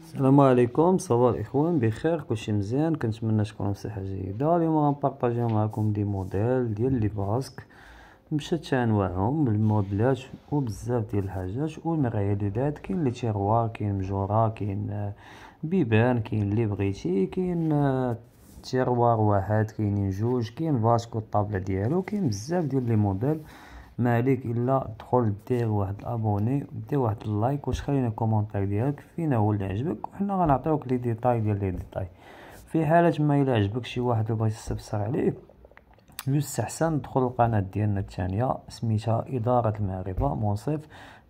السلام عليكم، صباح الاخوان، بخير، كلشي مزيان. كنتمنى تكونوا بصحه جيده. اليوم غنبارطاجيو معكم دي موديل ديال لي باسك بشتى انواعهم بالموديلات وبزاف ديال الحاجات والمقيادات. كاين لي تيروار، كاين مجوره، كاين بيبان، كاين اللي بغيتي، كاين تيروار واحد، كاينين جوج، كاين باسكو الطابله ديالو، كاين بزاف ديال لي موديل. ما عليك الا تدخل دير واحد الابوني، دير واحد اللايك، وتخلي لنا كومونتير ديالك فينا هو اللي عجبك، وحنا غنعطيوك لي ديتاي ديال لي ديتاي. في حاله ما الا عجبك شي واحد وبغيتي تستفسر عليه، يستحسن تدخل القناه ديالنا الثانيه سميتها اداره المعرفه منصف.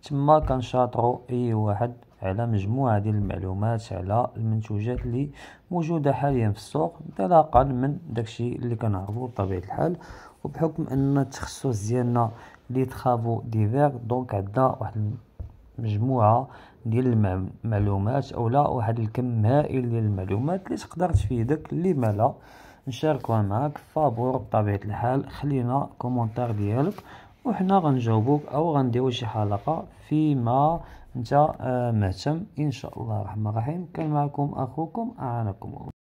تما كنشاطروا اي واحد على مجموعه ديال المعلومات على المنتوجات اللي موجوده حاليا في السوق، انطلاقا من داكشي اللي كنعرفو بطبيعه الحال. وبحكم ان التخصص ديالنا لي ترافو ديفير، دونك عندنا واحد مجموعه ديال المعلومات اولا واحد الكم هائل ديال المعلومات اللي تقدر تفيدك، اللي مالا نشاركوها معاك. فابور بطبيعه الحال خلينا كومونتير ديالك وحنا غنجاوبوك او غنديرو شي حلقه فيما انت مهتم ان شاء الله الرحمن الرحيم. كان معكم اخوكم اعانكم الله.